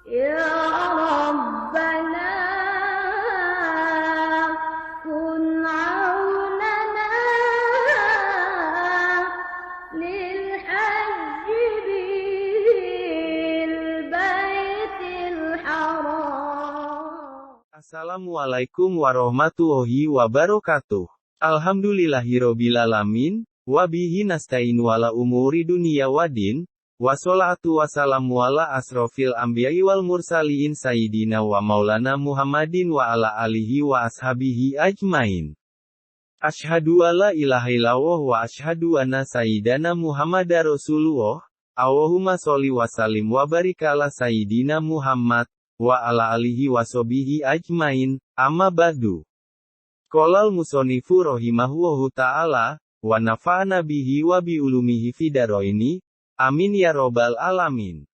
يا ربنا كن عوننا للحج بالبيت الحرام. Assalamualaikum warahmatullahi wabarakatuh. Alhamdulillahirobbilalamin, wabihi nasta'in wala umuri dunia wadin, wassalatu wassalamu ala asrofil anbiya'i wal mursaliin sayyidina wa maulana Muhammadin wa ala alihi wa ashabihi ajmain. Asyhadu alla ilaha illallah wa asyhadu anna sayyidana Muhammadar Rasulullah. Allahumma sholli wa sallim wa barik ala sayyidina Muhammad wa ala alihi wa sahbihi ajmain, amma ba'du. Qolal musonifu rahimahullahu ta'ala, wa nafa'ana bihi wa bi ulumihi fidaraini, amin ya robbal alamin.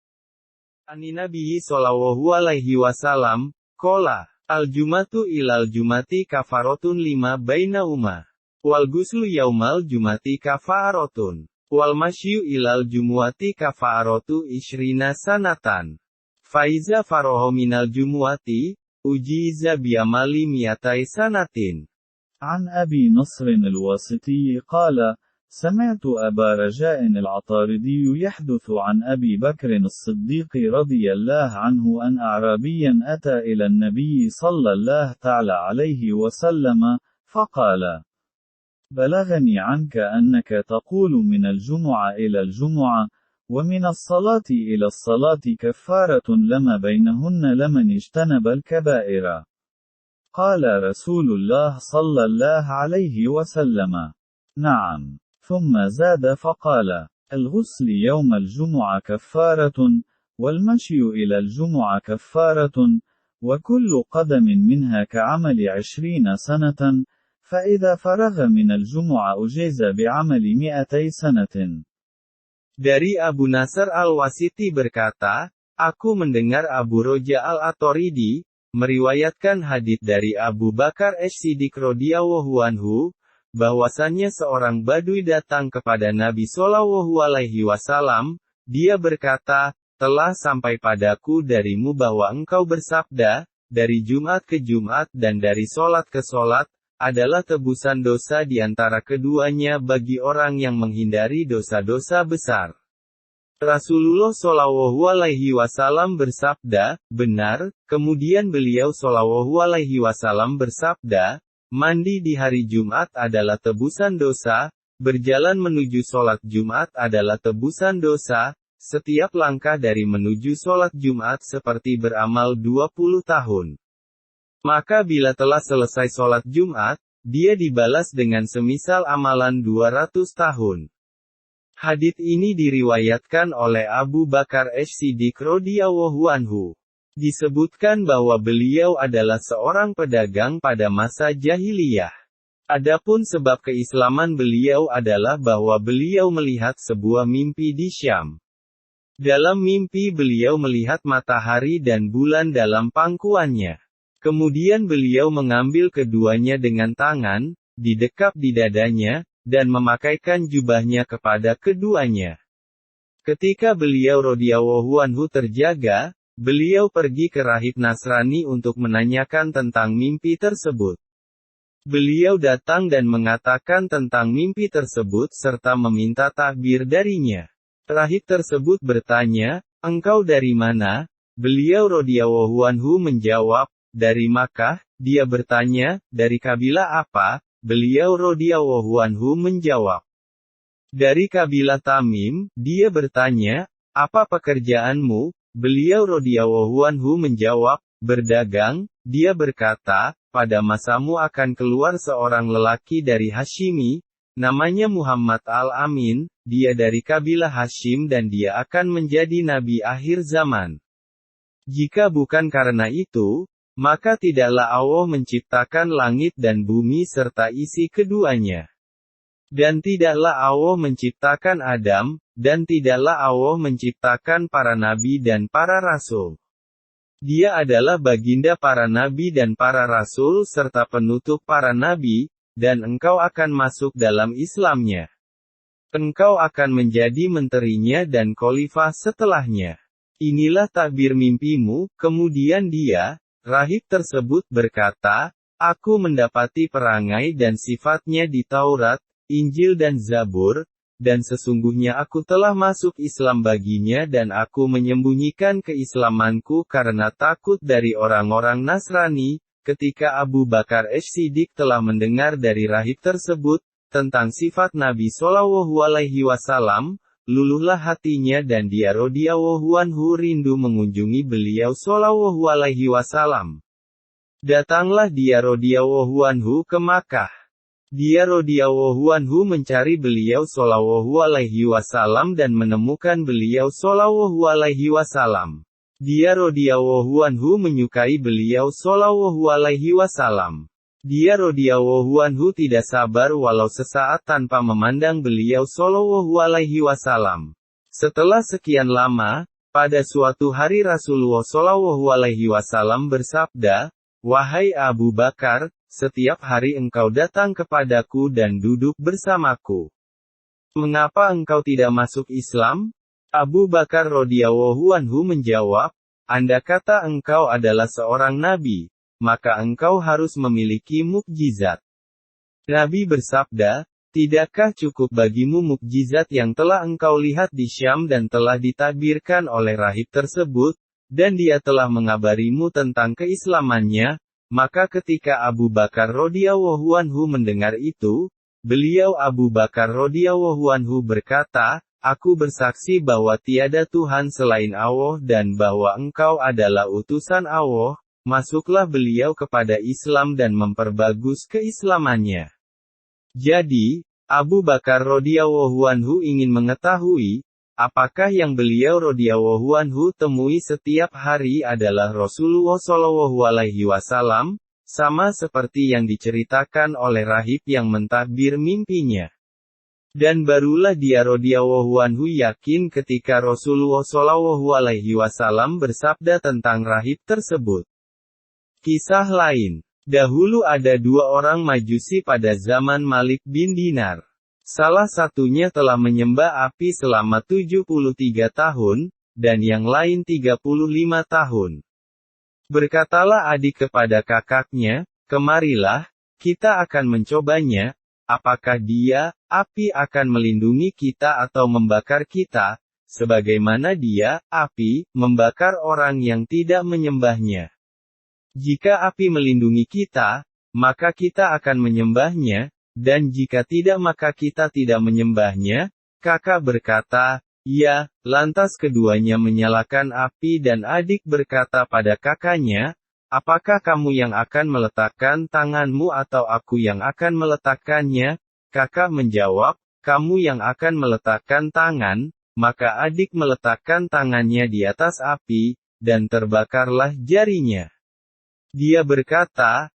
Ani Nabi sallallahu alaihi wasallam, qola, al-jumatu ilal jumati kafaratun lima baina umma. Wal guslu yaumal jumati kafaratun. Wal masyu ilal jumuati kafaratu ishrina sanatan. Faiza faroho minal jumuati, ujiza biamali miatai sanatin. عن أبي نصر الواسطي قال: سمعت أبا رجاء العطاردي يحدث عن أبي بكر الصديق رضي الله عنه أن أعرابيا أتى إلى النبي صلى الله تعالى عليه وسلم، فقال: بلغني عنك أنك تقول من الجمعة إلى الجمعة، ومن الصلاة إلى الصلاة كفارة لما بينهن لمن اجتنب الكبائر. قال رسول الله صلى الله عليه وسلم: نعم. ثم زاد فقال: الغسل يوم الجمعة كفارة، والمشي إلى الجمعة كفارة، وكل قدم منها كعمل 20 سنة، فإذا فرغ من الجمعة أجيز بعمل 200 سنة. Dari Abu Nasr al-Wasiti berkata, aku mendengar Abu Roja al-Atoridi meriwayatkan hadits dari Abu Bakar As-Siddiq radhiyallahu anhu, bahwasannya seorang badui datang kepada Nabi Shallallahu alaihi wasallam. Dia berkata, telah sampai padaku darimu bahwa engkau bersabda, dari Jumat ke Jumat dan dari solat ke solat, adalah tebusan dosa di antara keduanya bagi orang yang menghindari dosa-dosa besar. Rasulullah Shallallahu alaihi wasallam bersabda, benar. Kemudian beliau Shallallahu alaihi wasallam bersabda, mandi di hari Jumat adalah tebusan dosa, berjalan menuju sholat Jumat adalah tebusan dosa, setiap langkah dari menuju sholat Jumat seperti beramal 20 tahun. Maka bila telah selesai sholat Jumat, dia dibalas dengan semisal amalan 200 tahun. Hadits ini diriwayatkan oleh Abu Bakar As-Siddiq radhiyallahu anhu. Disebutkan bahwa beliau adalah seorang pedagang pada masa jahiliyah. Adapun sebab keislaman beliau adalah bahwa beliau melihat sebuah mimpi di Syam. Dalam mimpi beliau melihat matahari dan bulan dalam pangkuannya. Kemudian beliau mengambil keduanya dengan tangan, didekap di dadanya, dan memakaikan jubahnya kepada keduanya. Ketika beliau radhiyallahu anhu terjaga, beliau pergi ke rahib Nasrani untuk menanyakan tentang mimpi tersebut. Beliau datang dan mengatakan tentang mimpi tersebut serta meminta takbir darinya. Rahib tersebut bertanya, engkau dari mana? Beliau radhiyallahu anhu menjawab, dari Makkah. Dia bertanya, dari kabilah apa? Beliau radhiyallahu anhu menjawab, dari kabilah Tamim. Dia bertanya, apa pekerjaanmu? Beliau radhiyallahu anhu menjawab, berdagang. Dia berkata, pada masamu akan keluar seorang lelaki dari Hashimi, namanya Muhammad al-Amin, dia dari kabilah Hashim dan dia akan menjadi nabi akhir zaman. Jika bukan karena itu, maka tidaklah Allah menciptakan langit dan bumi serta isi keduanya. Dan tidaklah Allah menciptakan Adam, dan tidaklah Allah menciptakan para nabi dan para rasul. Dia adalah baginda para nabi dan para rasul serta penutup para nabi, dan engkau akan masuk dalam Islamnya. Engkau akan menjadi menterinya dan khalifah setelahnya. Inilah takbir mimpimu." Kemudian rahib tersebut berkata, "Aku mendapati perangai dan sifatnya di Taurat, Injil dan Zabur, dan sesungguhnya aku telah masuk Islam baginya dan aku menyembunyikan keislamanku karena takut dari orang-orang Nasrani." Ketika Abu Bakar As-Siddiq telah mendengar dari rahib tersebut, tentang sifat Nabi Shallallahu Alaihi Wasallam, luluhlah hatinya dan dia radhiyallahu anhu rindu mengunjungi beliau Shallallahu Alaihi Wasallam. Datanglah dia radhiyallahu anhu ke Makkah. Dia radhiyallahu anhu mencari beliau Shallallahu Alaihi Wasallam dan menemukan beliau Shallallahu Alaihi Wasallam. Dia radhiyallahu anhu menyukai beliau Shallallahu Alaihi Wasallam. Dia radhiyallahu anhu tidak sabar walau sesaat tanpa memandang beliau Shallallahu Alaihi Wasallam. Setelah sekian lama, pada suatu hari Rasulullah Shallallahu Alaihi Wasallam bersabda, "Wahai Abu Bakar, setiap hari engkau datang kepadaku dan duduk bersamaku. Mengapa engkau tidak masuk Islam?" Abu Bakar radhiyallahu anhu menjawab, "Anda kata engkau adalah seorang nabi, maka engkau harus memiliki mukjizat." Nabi bersabda, "Tidakkah cukup bagimu mukjizat yang telah engkau lihat di Syam dan telah ditakbirkan oleh rahib tersebut, dan dia telah mengabarimu tentang keislamannya?" Maka ketika Abu Bakar radhiyallahu anhu mendengar itu, beliau Abu Bakar radhiyallahu anhu berkata, "Aku bersaksi bahwa tiada Tuhan selain Allah dan bahwa engkau adalah utusan Allah." Masuklah beliau kepada Islam dan memperbagus keislamannya. Jadi, Abu Bakar radhiyallahu anhu ingin mengetahui, apakah yang beliau radhiyallahu anhu temui setiap hari adalah Rasulullah Shallallahu Alaihi Wasallam, sama seperti yang diceritakan oleh rahib yang mentakbir mimpinya. Dan barulah dia radhiyallahu anhu yakin ketika Rasulullah Shallallahu Alaihi Wasallam bersabda tentang rahib tersebut. Kisah lain. Dahulu ada dua orang Majusi pada zaman Malik bin Dinar. Salah satunya telah menyembah api selama 73 tahun, dan yang lain 35 tahun. Berkatalah adik kepada kakaknya, "Kemarilah, kita akan mencobanya. Apakah dia, api akan melindungi kita atau membakar kita, sebagaimana dia, api, membakar orang yang tidak menyembahnya? Jika api melindungi kita, maka kita akan menyembahnya, dan jika tidak maka kita tidak menyembahnya." Kakak berkata, "Ya." Lantas keduanya menyalakan api dan adik berkata pada kakaknya, "Apakah kamu yang akan meletakkan tanganmu atau aku yang akan meletakkannya?" Kakak menjawab, "Kamu yang akan meletakkan tangan." Maka adik meletakkan tangannya di atas api, dan terbakarlah jarinya. Dia berkata,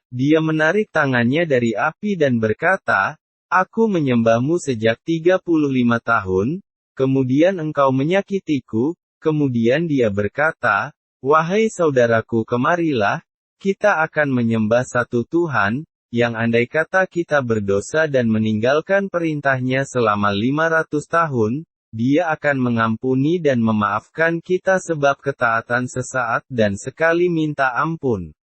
Dia menarik tangannya dari api dan berkata, "Aku menyembahmu sejak 35 tahun, kemudian engkau menyakitiku." Kemudian dia berkata, "Wahai saudaraku, kemarilah, kita akan menyembah satu Tuhan, yang andai kata kita berdosa dan meninggalkan perintahnya selama 500 tahun, Dia akan mengampuni dan memaafkan kita sebab ketaatan sesaat dan sekali minta ampun."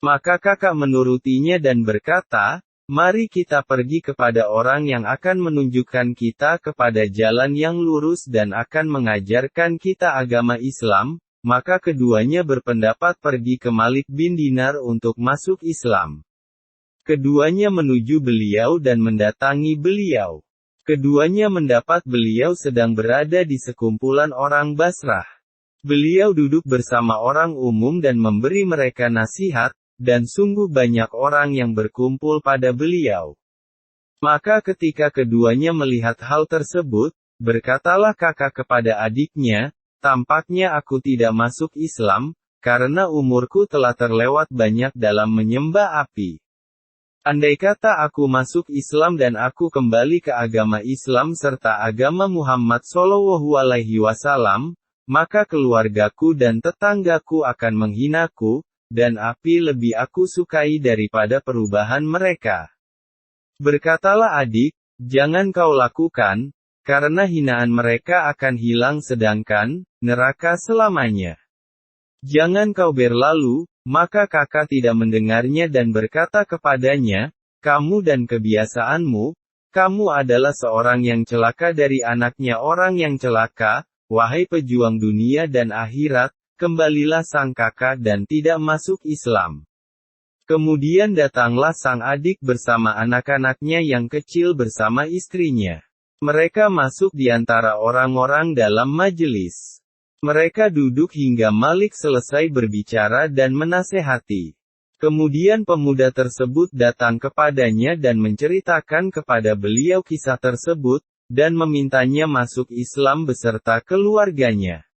Maka kakak menurutinya dan berkata, "Mari kita pergi kepada orang yang akan menunjukkan kita kepada jalan yang lurus dan akan mengajarkan kita agama Islam." Maka keduanya berpendapat pergi ke Malik bin Dinar untuk masuk Islam. Keduanya menuju beliau dan mendatangi beliau. Keduanya mendapat beliau sedang berada di sekumpulan orang Basrah. Beliau duduk bersama orang umum dan memberi mereka nasihat, dan sungguh banyak orang yang berkumpul pada beliau. Maka ketika keduanya melihat hal tersebut, berkatalah kakak kepada adiknya, "Tampaknya aku tidak masuk Islam, karena umurku telah terlewat banyak dalam menyembah api. Andai kata aku masuk Islam dan aku kembali ke agama Islam serta agama Muhammad Shallallahu Alaihi Wasallam, maka keluargaku dan tetanggaku akan menghinaku, dan api lebih aku sukai daripada perubahan mereka." Berkatalah adik, "Jangan kau lakukan, karena hinaan mereka akan hilang sedangkan neraka selamanya. Jangan kau berlalu, maka kakak tidak mendengarnya dan berkata kepadanya, kamu dan kebiasaanmu, kamu adalah seorang yang celaka dari anaknya orang yang celaka, wahai pejuang dunia dan akhirat, kembalilah sang kakak dan tidak masuk Islam. Kemudian datanglah sang adik bersama anak-anaknya yang kecil bersama istrinya. Mereka masuk di antara orang-orang dalam majelis. Mereka duduk hingga Malik selesai berbicara dan menasehati. Kemudian pemuda tersebut datang kepadanya dan menceritakan kepada beliau kisah tersebut, dan memintanya masuk Islam beserta keluarganya.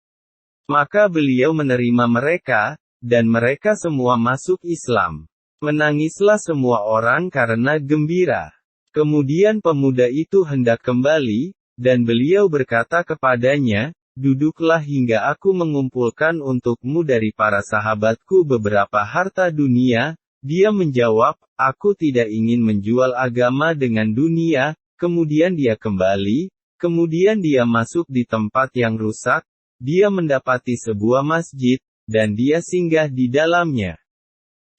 Maka beliau menerima mereka, dan mereka semua masuk Islam. Menangislah semua orang karena gembira. Kemudian pemuda itu hendak kembali, dan beliau berkata kepadanya, duduklah hingga aku mengumpulkan untukmu dari para sahabatku beberapa harta dunia. Dia menjawab, aku tidak ingin menjual agama dengan dunia. Kemudian dia kembali, kemudian dia masuk di tempat yang rusak, dia mendapati sebuah masjid, dan dia singgah di dalamnya.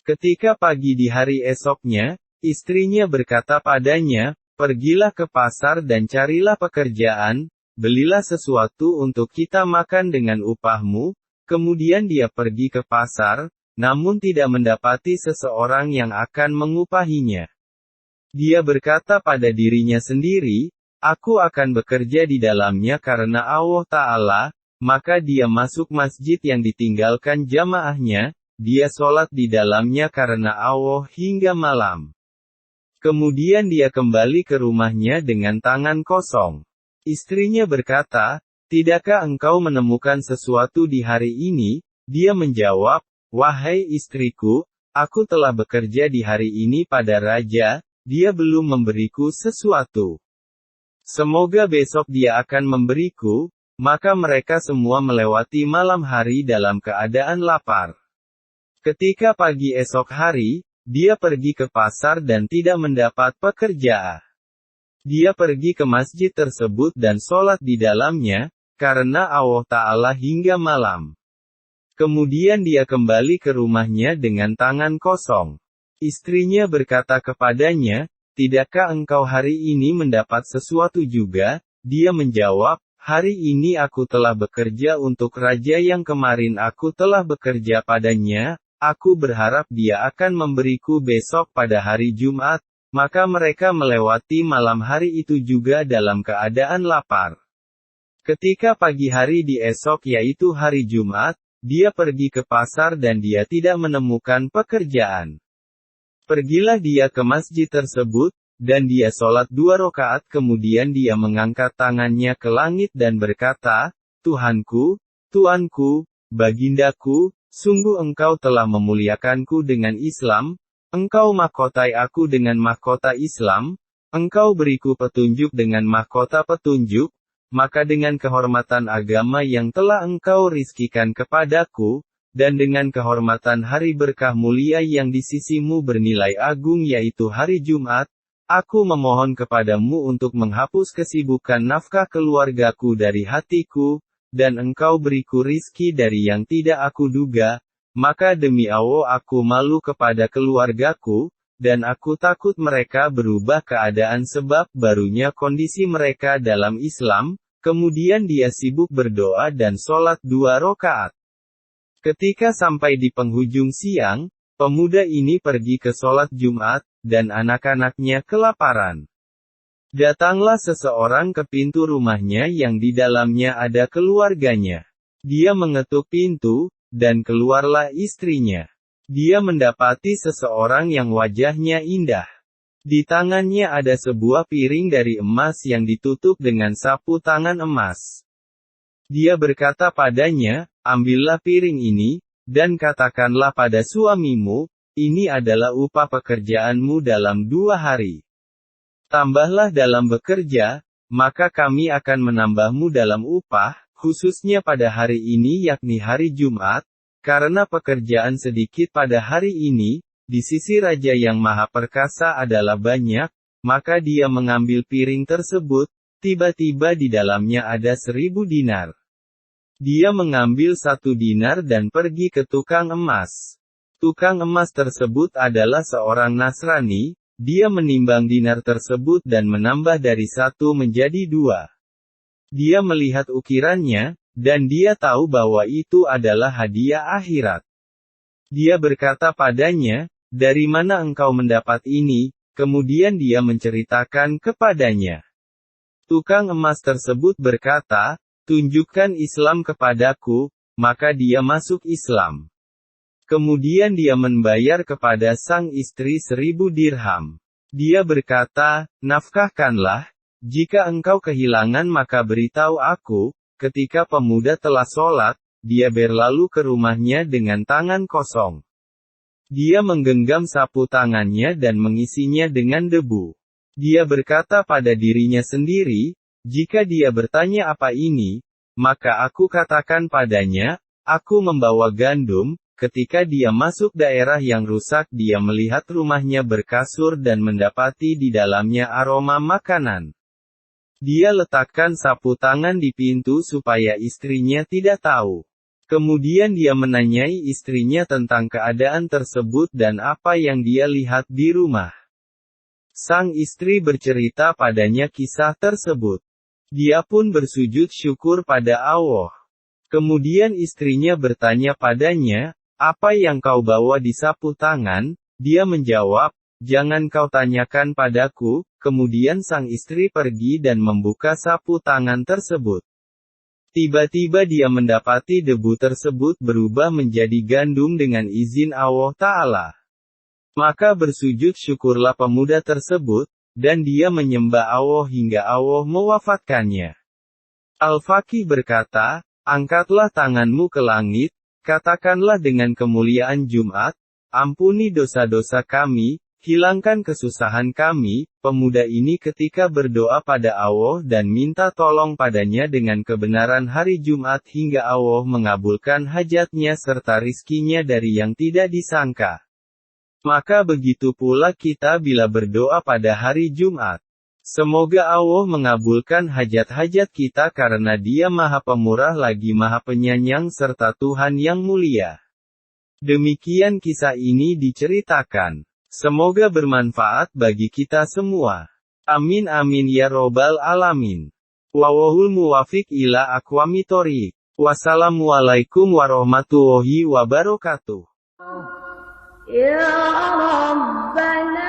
Ketika pagi di hari esoknya, istrinya berkata padanya, pergilah ke pasar dan carilah pekerjaan, belilah sesuatu untuk kita makan dengan upahmu. Kemudian dia pergi ke pasar, namun tidak mendapati seseorang yang akan mengupahinya. Dia berkata pada dirinya sendiri, aku akan bekerja di dalamnya karena Allah Ta'ala, maka dia masuk masjid yang ditinggalkan jamaahnya, dia sholat di dalamnya karena Allah hingga malam. Kemudian dia kembali ke rumahnya dengan tangan kosong. Istrinya berkata, tidakkah engkau menemukan sesuatu di hari ini? Dia menjawab, wahai istriku, aku telah bekerja di hari ini pada raja, dia belum memberiku sesuatu. Semoga besok dia akan memberiku. Maka mereka semua melewati malam hari dalam keadaan lapar. Ketika pagi esok hari, dia pergi ke pasar dan tidak mendapat pekerjaan. Dia pergi ke masjid tersebut dan sholat di dalamnya, karena Allah Ta'ala hingga malam. Kemudian dia kembali ke rumahnya dengan tangan kosong. Istrinya berkata kepadanya, tidakkah engkau hari ini mendapat sesuatu juga? Dia menjawab, hari ini aku telah bekerja untuk raja yang kemarin aku telah bekerja padanya. Aku berharap dia akan memberiku besok pada hari Jumat, maka mereka melewati malam hari itu juga dalam keadaan lapar. Ketika pagi hari di esok yaitu hari Jumat, dia pergi ke pasar dan dia tidak menemukan pekerjaan. Pergilah dia ke masjid tersebut, dan dia sholat 2 rakaat kemudian dia mengangkat tangannya ke langit dan berkata, Tuhanku, Tuanku, Bagindaku, sungguh engkau telah memuliakanku dengan Islam, engkau mahkotai aku dengan mahkota Islam, engkau beriku petunjuk dengan mahkota petunjuk, maka dengan kehormatan agama yang telah engkau rizkikan kepadaku, dan dengan kehormatan hari berkah mulia yang di sisimu bernilai agung yaitu hari Jumat, aku memohon kepadamu untuk menghapus kesibukan nafkah keluargaku dari hatiku, dan engkau beriku rizki dari yang tidak aku duga, maka demi Allah aku malu kepada keluargaku, dan aku takut mereka berubah keadaan sebab barunya kondisi mereka dalam Islam. Kemudian dia sibuk berdoa dan sholat 2 rakaat. Ketika sampai di penghujung siang, pemuda ini pergi ke sholat Jumat, dan anak-anaknya kelaparan. Datanglah seseorang ke pintu rumahnya yang di dalamnya ada keluarganya. Dia mengetuk pintu, dan keluarlah istrinya. Dia mendapati seseorang yang wajahnya indah. Di tangannya ada sebuah piring dari emas yang ditutup dengan sapu tangan emas. Dia berkata padanya, ambillah piring ini, dan katakanlah pada suamimu, ini adalah upah pekerjaanmu dalam 2 hari. Tambahlah dalam bekerja, maka kami akan menambahmu dalam upah, khususnya pada hari ini yakni hari Jumat, karena pekerjaan sedikit pada hari ini, di sisi Raja yang Maha Perkasa adalah banyak, maka dia mengambil piring tersebut, Tiba-tiba di dalamnya ada 1000 dinar. Dia mengambil 1 dinar dan pergi ke tukang emas. Tukang emas tersebut adalah seorang Nasrani. Dia menimbang dinar tersebut dan menambah dari 1 menjadi 2. Dia melihat ukirannya, dan dia tahu bahwa itu adalah hadiah akhirat. Dia berkata padanya, "Dari mana engkau mendapat ini?" Kemudian dia menceritakan kepadanya. Tukang emas tersebut berkata, "Tunjukkan Islam kepadaku," maka dia masuk Islam. Kemudian dia membayar kepada sang istri 1000 dirham. Dia berkata, "Nafkahkanlah, jika engkau kehilangan maka beritahu aku." Ketika pemuda telah sholat, dia berlalu ke rumahnya dengan tangan kosong. Dia menggenggam sapu tangannya dan mengisinya dengan debu. Dia berkata pada dirinya sendiri, "Jika dia bertanya apa ini, maka aku katakan padanya, aku membawa gandum." Ketika dia masuk daerah yang rusak, dia melihat rumahnya berkasur dan mendapati di dalamnya aroma makanan. Dia letakkan sapu tangan di pintu supaya istrinya tidak tahu. Kemudian dia menanyai istrinya tentang keadaan tersebut dan apa yang dia lihat di rumah. Sang istri bercerita padanya kisah tersebut. Dia pun bersujud syukur pada Allah. Kemudian istrinya bertanya padanya, "Apa yang kau bawa di sapu tangan?" Dia menjawab, "Jangan kau tanyakan padaku." Kemudian sang istri pergi dan membuka sapu tangan tersebut. Tiba-tiba dia mendapati debu tersebut berubah menjadi gandum dengan izin Allah Ta'ala. Maka bersujud syukurlah pemuda tersebut, dan dia menyembah Allah hingga Allah mewafatkannya. Al-Faqih berkata, "Angkatlah tanganmu ke langit, katakanlah dengan kemuliaan Jumat, ampuni dosa-dosa kami, hilangkan kesusahan kami." Pemuda ini ketika berdoa pada Allah dan minta tolong padanya dengan kebenaran hari Jumat hingga Allah mengabulkan hajatnya serta rizkinya dari yang tidak disangka. Maka begitu pula kita bila berdoa pada hari Jumat. Semoga Allah mengabulkan hajat-hajat kita karena Dia Maha Pemurah lagi Maha Penyayang serta Tuhan yang mulia. Demikian kisah ini diceritakan. Semoga bermanfaat bagi kita semua. Amin amin ya robbal alamin. Wallahul muwafiq ila aqwamit thoriq. Wassalamualaikum warahmatullahi wabarakatuh. Ya Rabbana